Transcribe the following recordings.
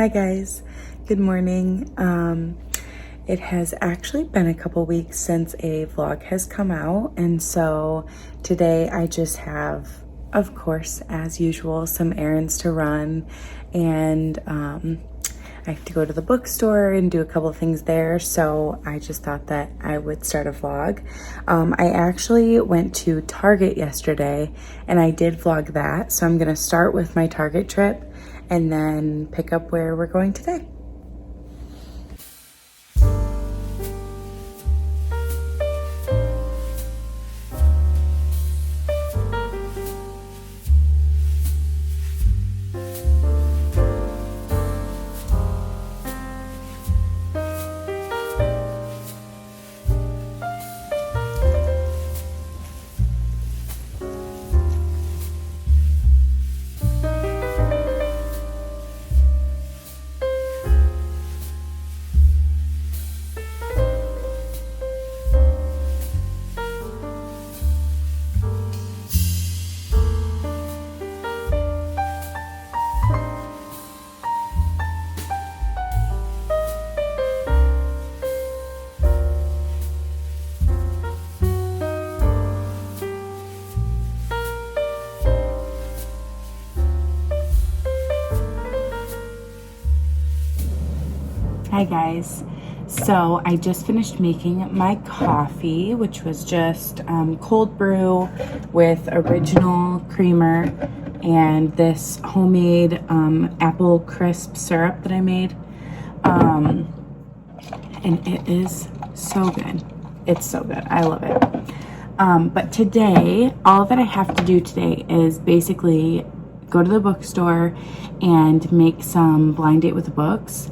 Hi guys, good morning. It has actually been a couple weeks since a vlog has come out, and so today I just have, of course, as usual, some errands to run, and I have to go to the bookstore and do a couple of things there, so I just thought that I would start a vlog. I actually went to Target yesterday, and I did vlog that, so I'm gonna start with my Target trip and then pick up where we're going today. Hi guys, so I just finished making my coffee, which was just cold brew with original creamer and this homemade apple crisp syrup that I made, and it is so good. It's so good. I love it. But today, all that I have to do today is basically go to the bookstore and make some blind date with the books.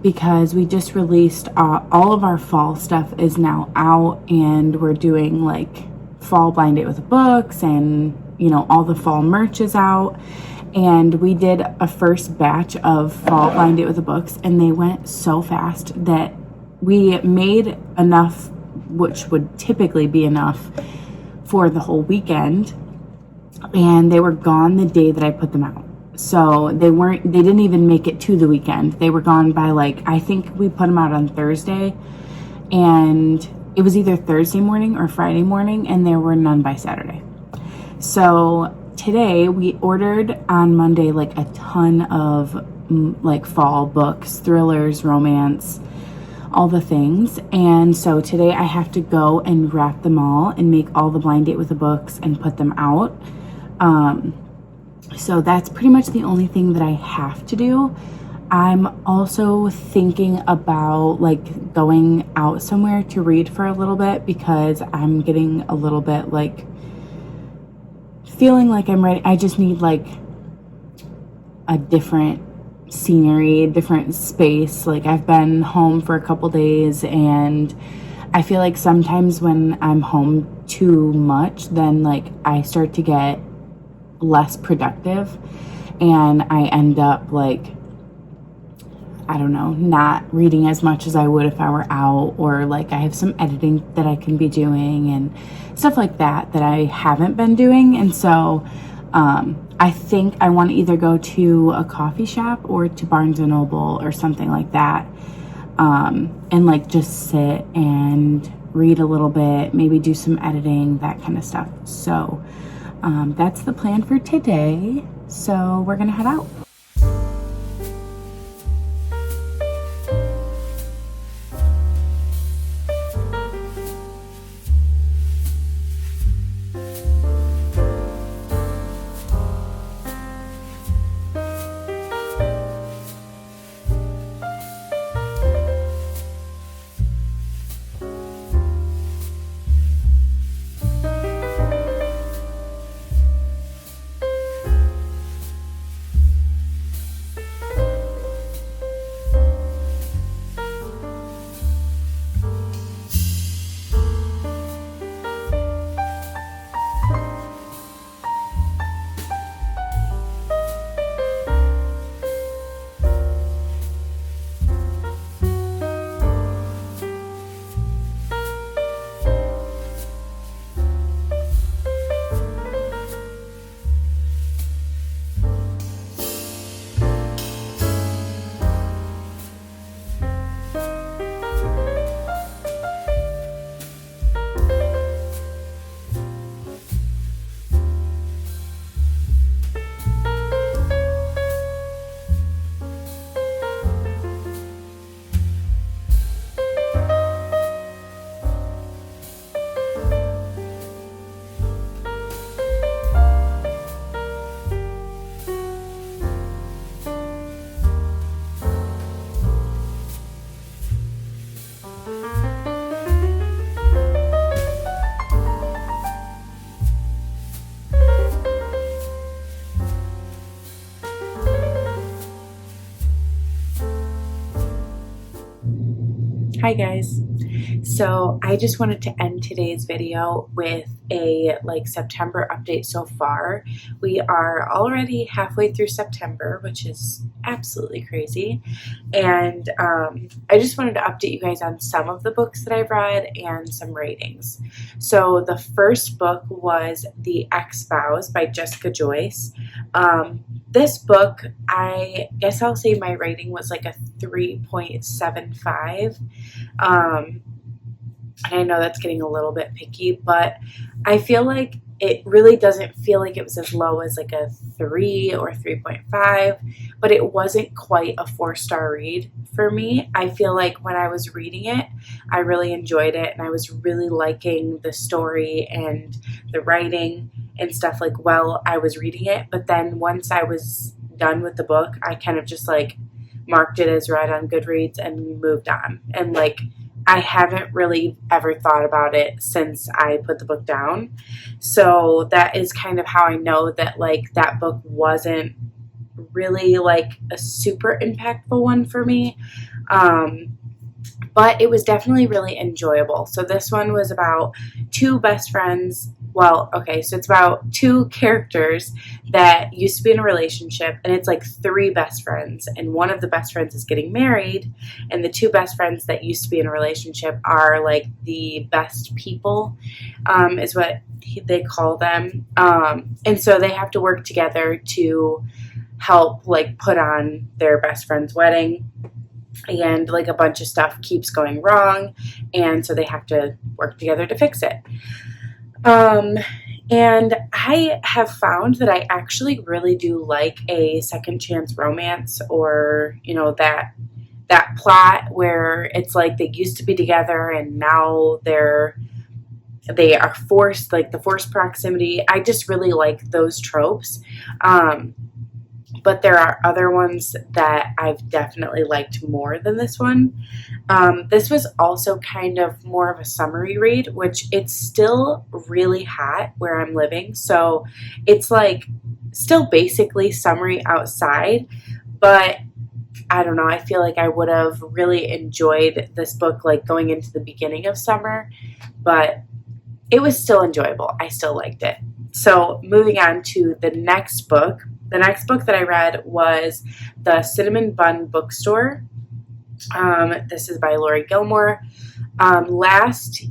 Because we just released all of our fall stuff is now out, and we're doing like fall blind date with the books, and you know, all the fall merch is out, and we did a first batch of fall blind date with the books, and they went so fast that we made enough, which would typically be enough for the whole weekend, and they were gone the day that I put them out. So they didn't even make it to the weekend. They were gone by I think we put them out on Thursday, and it was either Thursday morning or Friday morning, and there were none by Saturday. So today we ordered on Monday a ton of fall books, thrillers, romance, all the things. And so today I have to go and wrap them all and make all the blind date with the books and put them out. So that's pretty much the only thing that I have to do. I'm also thinking about going out somewhere to read for a little bit, because I'm getting a little bit feeling like I'm ready. I just need a different scenery, different space. I've been home for a couple days, and I feel like sometimes when I'm home too much, then I start to get less productive, and I end up I don't know, not reading as much as I would if I were out, or I have some editing that I can be doing and stuff like that I haven't been doing. And so I think I want to either go to a coffee shop or to Barnes & Noble or something like that, and just sit and read a little bit, maybe do some editing, that kind of stuff. So that's the plan for today. So we're gonna head out. Hi guys. So I just wanted to end today's video with a September update so far. We are already halfway through September, which is absolutely crazy. And I just wanted to update you guys on some of the books that I've read and some ratings. So the first book was The X-Files by Jessica Joyce. This book, I guess I'll say my rating was like a 3.75. And I know that's getting a little bit picky, but I feel like it really doesn't feel like it was as low as like a 3 or 3.5, but it wasn't quite a 4-star read for me. I feel like when I was reading it, I really enjoyed it, and I was really liking the story and the writing and stuff while I was reading it. But then once I was done with the book, I kind of just marked it as read on Goodreads and moved on. And I haven't really ever thought about it since I put the book down. So that is kind of how I know that that book wasn't really a super impactful one for me. But it was definitely really enjoyable. So this one was about two best friends. Well, okay, so it's about two characters that used to be in a relationship, and it's 3 best friends, and one of the best friends is getting married, and the 2 best friends that used to be in a relationship are the best people, is what they call them. And so they have to work together to help put on their best friend's wedding. And a bunch of stuff keeps going wrong, and so they have to work together to fix it. And I have found that I actually really do like a second chance romance, or that plot where it's they used to be together and now they are forced, the forced proximity. I just really like those tropes. But there are other ones that I've definitely liked more than this one. This was also kind of more of a summery read, which it's still really hot where I'm living. So it's still basically summery outside, but I don't know. I feel like I would have really enjoyed this book going into the beginning of summer, but it was still enjoyable. I still liked it. So moving on to the next book. The next book that I read was The Cinnamon Bun Bookstore. This is by Lori Gilmore. Last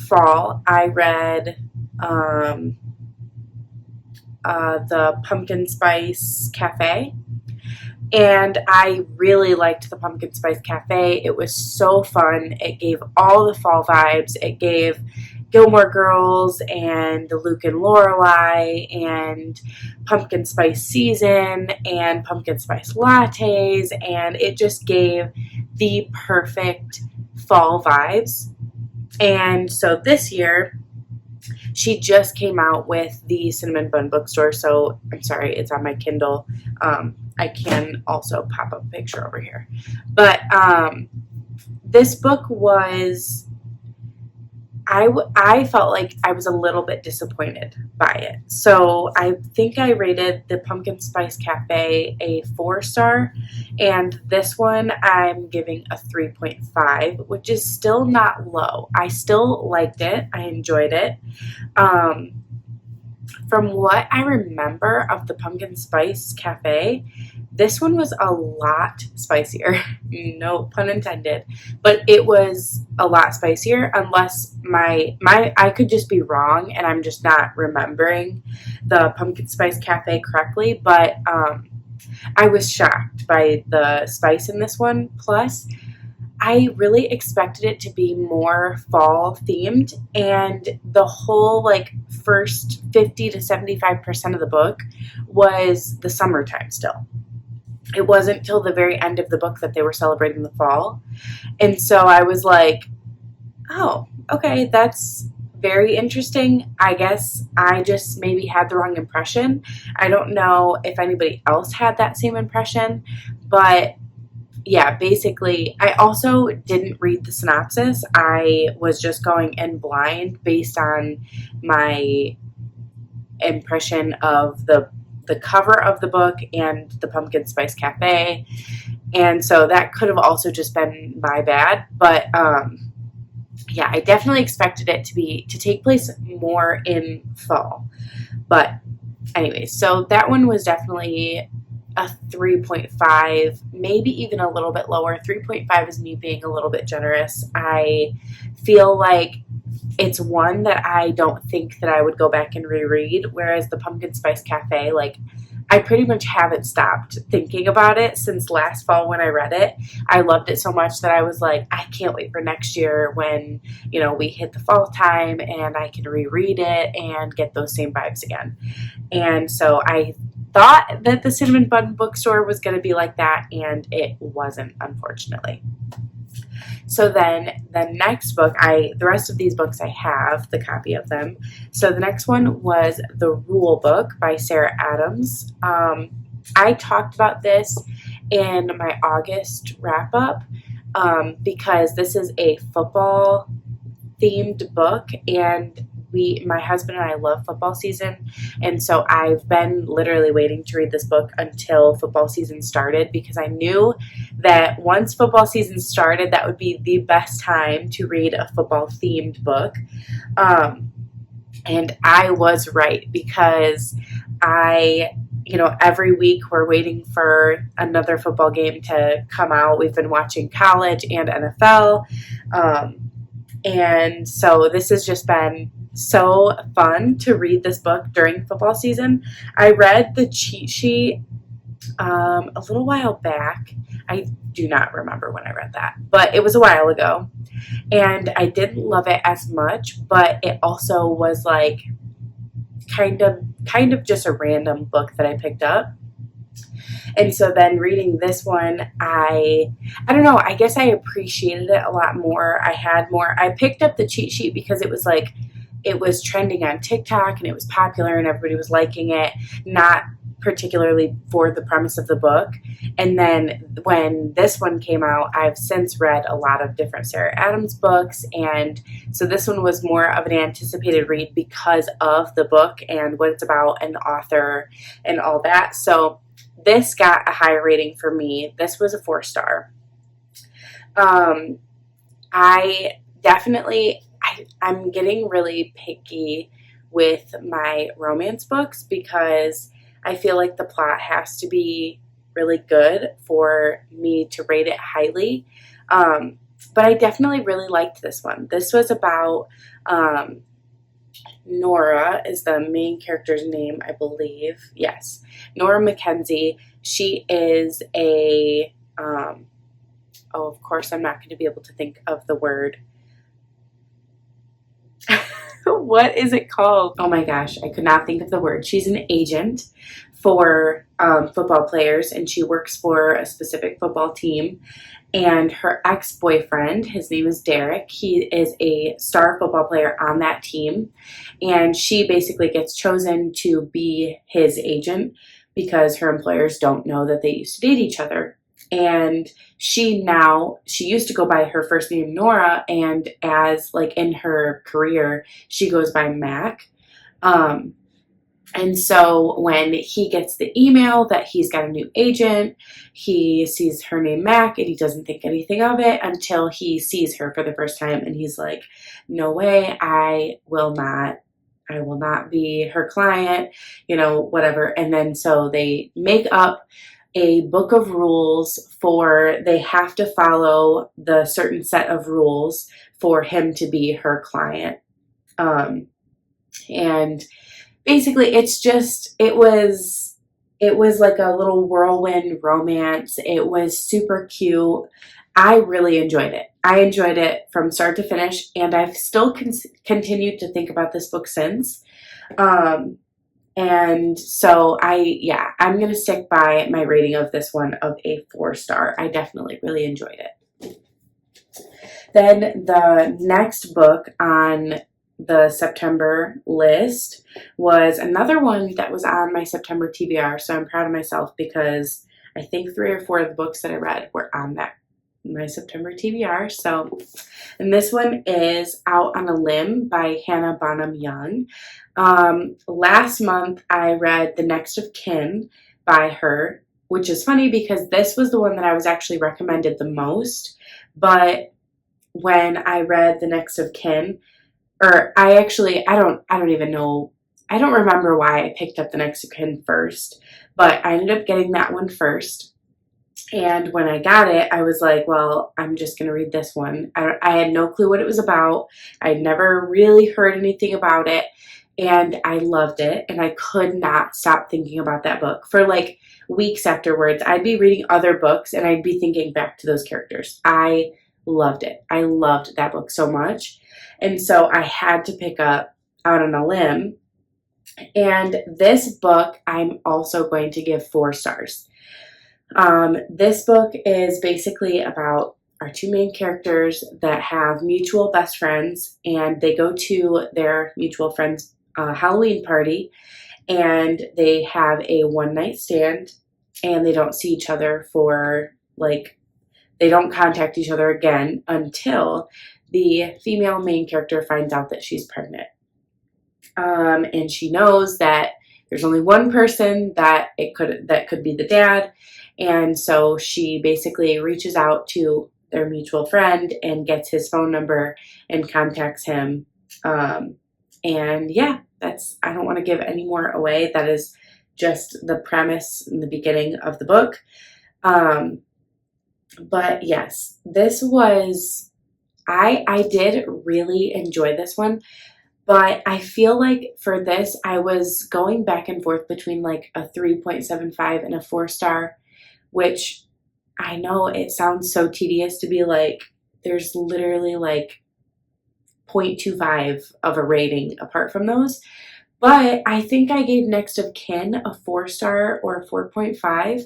fall, I read The Pumpkin Spice Cafe. And I really liked the Pumpkin Spice Cafe. It was so fun. It gave all the fall vibes. It gave Gilmore Girls and Luke and Lorelai and pumpkin spice season and pumpkin spice lattes, and it just gave the perfect fall vibes. And so this year she just came out with the Cinnamon Bun Bookstore. So I'm sorry, it's on my Kindle. I can also pop up a picture over here. But this book was, I felt like I was a little bit disappointed by it. So I think I rated the Pumpkin Spice Cafe a 4-star, and this one I'm giving a 3.5, which is still not low. I still liked it. I enjoyed it. From what I remember of the Pumpkin Spice Cafe, this one was a lot spicier. No pun intended. But it was a lot spicier, unless I could just be wrong and I'm just not remembering the Pumpkin Spice Cafe correctly. But I was shocked by the spice in this one. Plus, I really expected it to be more fall themed, and the whole first 50 to 75% of the book was the summertime still. It wasn't till the very end of the book that they were celebrating the fall. And so I was like, oh, okay, that's very interesting. I guess I just maybe had the wrong impression. I don't know if anybody else had that same impression, but yeah, basically, I also didn't read the synopsis. I was just going in blind based on my impression of the cover of the book and the Pumpkin Spice Cafe. And so that could have also just been my bad. But yeah, I definitely expected it to take place more in fall. But anyways, so that one was definitely a 3.5, maybe even a little bit lower. 3.5 is me being a little bit generous. I feel like it's one that I don't think that I would go back and reread, whereas the Pumpkin Spice Cafe, like, I pretty much haven't stopped thinking about it since last fall when I read it. I loved it so much that I was like, I can't wait for next year when, we hit the fall time and I can reread it and get those same vibes again. And so I thought that the Cinnamon Bun Bookstore was going to be like that, and it wasn't, unfortunately. So then the next book, the rest of these books I have the copy of them. So the next one was The Rule Book by Sarah Adams. I talked about this in my August wrap up because this is a football themed book, and my husband and I love football season, and so I've been literally waiting to read this book until football season started, because I knew that once football season started, that would be the best time to read a football themed book. And I was right, because every week we're waiting for another football game to come out. We've been watching college and NFL. And so this has just been so fun to read this book during football season. I read the cheat sheet a little while back. I do not remember when I read that, but it was a while ago. And I didn't love it as much, but it also was like kind of just a random book that I picked up. And so then reading this one, I don't know, I guess I appreciated it a lot more. I picked up the cheat sheet because it was trending on TikTok and it was popular and everybody was liking it, not particularly for the premise of the book. And then when this one came out, I've since read a lot of different Sarah Adams books, and so this one was more of an anticipated read because of the book and what it's about and the author and all that. So this got a high rating for me. This was a 4-star. I'm getting really picky with my romance books because I feel like the plot has to be really good for me to rate it highly. But I definitely really liked this one. This was about Nora is the main character's name, I believe. Yes, Nora Mackenzie. She is of course, I'm not going to be able to think of the word. What is it called? Oh my gosh, I could not think of the word. She's an agent for football players, and she works for a specific football team. And her ex-boyfriend, his name is Derek, he is a star football player on that team. And she basically gets chosen to be his agent because her employers don't know that they used to date each other. And she used to go by her first name, Nora, and as like in her career, she goes by Mac. And so when he gets the email that he's got a new agent, he sees her name Mac and he doesn't think anything of it until he sees her for the first time. And he's like, no way, I will not be her client, whatever. And then so they make up a book of rules they have to follow the certain set of rules for him to be her client. And basically it was like a little whirlwind romance. It was super cute. I really enjoyed it. I enjoyed it from start to finish, and I've still continued to think about this book since. And so I'm going to stick by my rating of this one of a 4-star. I definitely really enjoyed it. Then the next book on the September list was another one that was on my September TBR. So I'm proud of myself because I think 3 or 4 of the books that I read were on my September TBR. So, and this one is Out on a Limb by Hannah Bonham Young. Last month I read The Next of Kin by her. which is funny because this was the one that I was actually recommended the most. But when I read The Next of Kin, or I don't even know, I don't remember why I picked up The Next of Kin first, but I ended up getting that one first. And when I got it, I was like, well, I'm just going to read this one. I had no clue what it was about. I'd never really heard anything about it. And I loved it. And I could not stop thinking about that book. For like weeks afterwards, I'd be reading other books and I'd be thinking back to those characters. I loved it. I loved that book so much. And so I had to pick up Out on a Limb. And this book, I'm also going to give 4 stars. This book is basically about our 2 main characters that have mutual best friends, and they go to their mutual friend's Halloween party, and they have a one-night stand, and they don't see each other for, like, they don't contact each other again until the female main character finds out that she's pregnant. And she knows that there's only one person that could be the dad. And so she basically reaches out to their mutual friend and gets his phone number and contacts him. And yeah, I don't want to give any more away. That is just the premise in the beginning of the book. But yes, this was, I did really enjoy this one. But I feel like for this, I was going back and forth between like a 3.75 and a 4-star, which I know it sounds so tedious to be like, there's literally like 0.25 of a rating apart from those. But I think I gave Next of Kin a 4-star or a 4.5.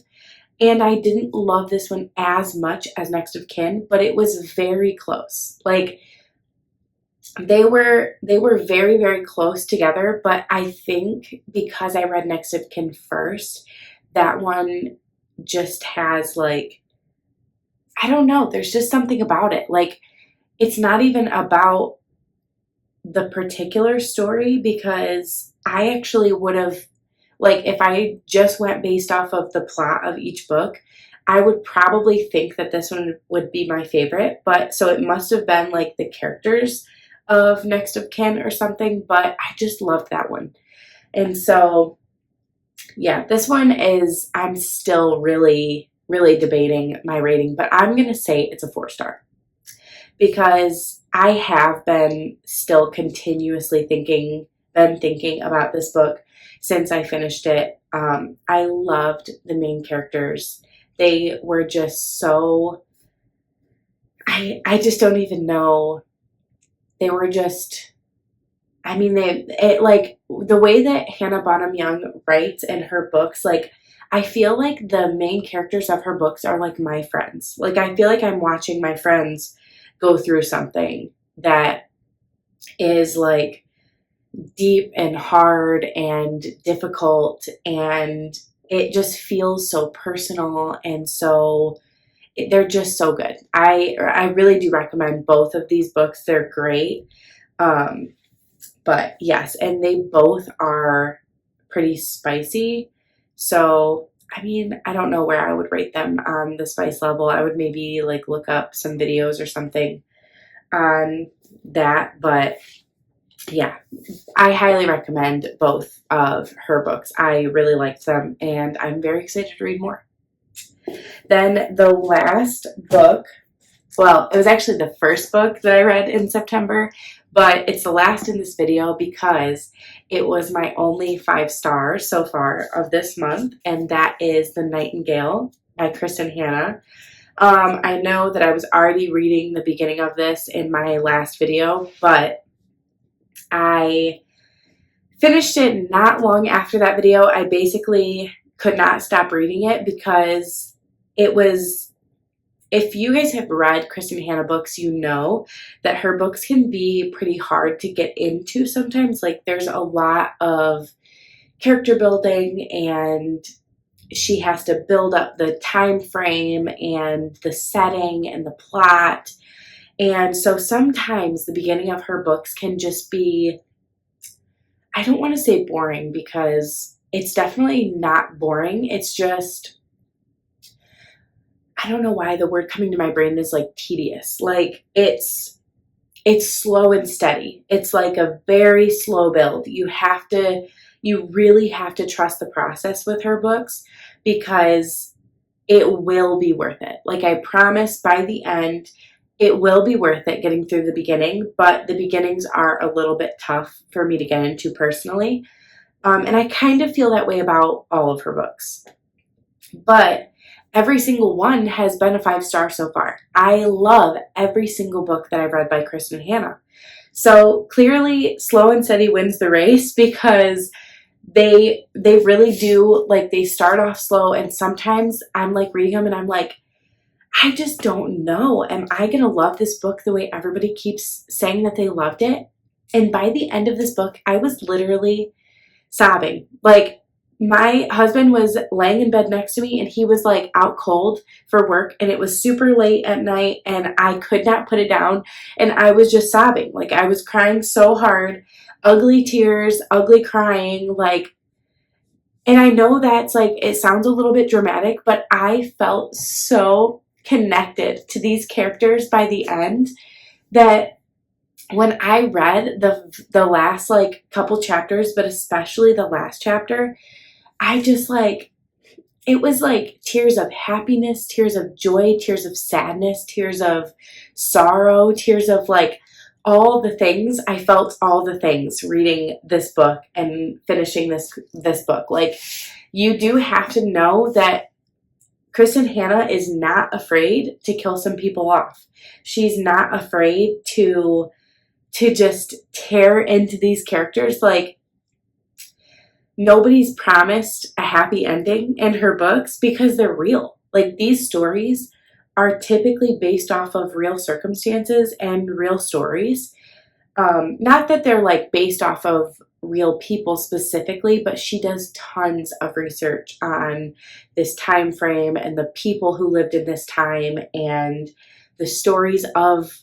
And I didn't love this one as much as Next of Kin, but it was very close. Like, they were very, very close together, but I think because I read Next of Kin first, that one just has like, I don't know, there's just something about it. Like, it's not even about the particular story, because I actually would have, like, if I just went based off of the plot of each book, I would probably think that this one would be my favorite. But so it must have been like the characters of Next of Kin or something, but I just loved that one. And so yeah, this one is, I'm still really, really debating my rating, but I'm going to say it's a 4-star because I have been still continuously thinking about this book since I finished it. I loved the main characters. They were just so, I just don't even know. They were just, I mean, like, the way that Hannah Bonham Young writes in her books, like, I feel like the main characters of her books are like my friends. Like, I feel like I'm watching my friends go through something that is like deep and hard and difficult, and it just feels so personal, and so they're just so good. I really do recommend both of these books. They're great. But yes, and they both are pretty spicy. So, I mean, I don't know where I would rate them on the spice level. I would maybe like look up some videos or something on that. But yeah, I highly recommend both of her books. I really liked them, and I'm very excited to read more. Then the last book, well, it was actually the first book that I read in September, but it's the last in this video because it was my only 5 stars so far of this month, and that is The Nightingale by Kristen Hanna. I know that I was already reading the beginning of this in my last video, but I finished it not long after that video. I basically could not stop reading it because it was, if you guys have read Kristen Hanna books, you know that her books can be pretty hard to get into sometimes. Like, there's a lot of character building, and she has to build up the time frame and the setting and the plot. And so sometimes the beginning of her books can just be, I don't want to say boring, because it's definitely not boring. It's just, I don't know why the word coming to my brain is like tedious. Like it's slow and steady. It's like a very slow build. You really have to trust the process with her books because it will be worth it. Like I promise by the end, it will be worth it getting through the beginning, but the beginnings are a little bit tough for me to get into personally. And I kind of feel that way about all of her books. But every single one has been a 5-star so far. I love every single book that I've read by Kristen Hanna. So clearly Slow and Steady wins the race because they really do, like, they start off slow, and sometimes I'm like reading them and I'm like, I just don't know. Am I going to love this book the way everybody keeps saying that they loved it? And by the end of this book, I was literally sobbing. Like, my husband was laying in bed next to me and he was like out cold for work, and it was super late at night and I could not put it down, and I was just sobbing. Like, I was crying so hard, ugly tears, ugly crying, like, and I know that's like, it sounds a little bit dramatic, but I felt so connected to these characters by the end that when I read the last like couple chapters, but especially the last chapter, I just like, it was like tears of happiness, tears of joy, tears of sadness, tears of sorrow, tears of like all the things. I felt all the things reading this book and finishing this book. Like, you do have to know that Kristen Hanna is not afraid to kill some people off. She's not afraid to just tear into these characters. Like, nobody's promised a happy ending in her books because they're real. Like, these stories are typically based off of real circumstances and real stories. Not that they're like based off of real people specifically, but she does tons of research on this time frame and the people who lived in this time and the stories of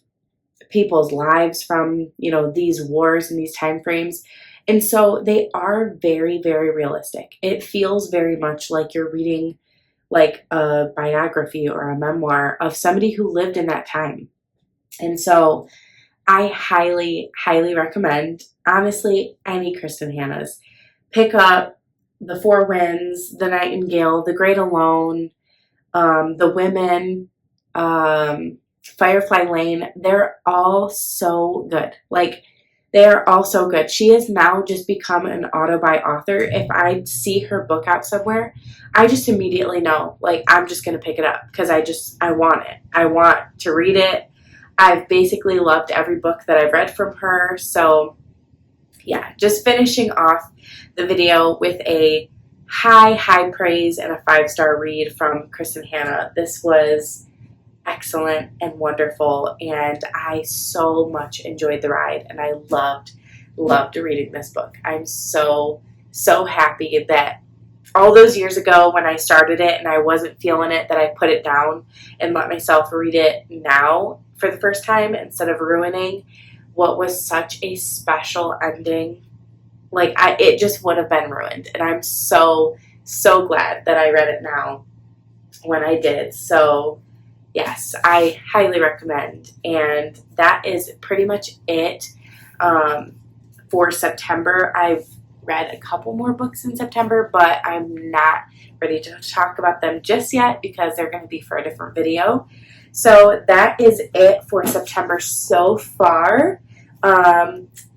people's lives from, you know, these wars and these time frames. And so they are very, very realistic. It feels very much like you're reading like a biography or a memoir of somebody who lived in that time. And so I highly, highly recommend, honestly, any Kristen Hanna's. Pick up The Four Winds, The Nightingale, The Great Alone, The Women, Firefly Lane. They're all so good. Like, they are all so good. She has now just become an auto-buy author. If I see her book out somewhere, I just immediately know, like, I'm just going to pick it up because I want it. I want to read it. I've basically loved every book that I've read from her. So yeah, just finishing off the video with a high praise and a 5-star read from Kristen Hanna. This was excellent and wonderful, and I so much enjoyed the ride, and I loved reading this book. I'm so happy that all those years ago when I started it and I wasn't feeling it, that I put it down and let myself read it now for the first time instead of ruining what was such a special ending. Like, it just would have been ruined, and I'm so glad that I read it now when I did. So yes, I highly recommend. And that is pretty much it for September. I've read a couple more books in September, but I'm not ready to talk about them just yet because they're going to be for a different video. So that is it for September so far.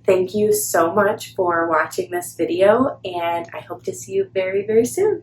Thank you so much for watching this video, and I hope to see you very, very soon.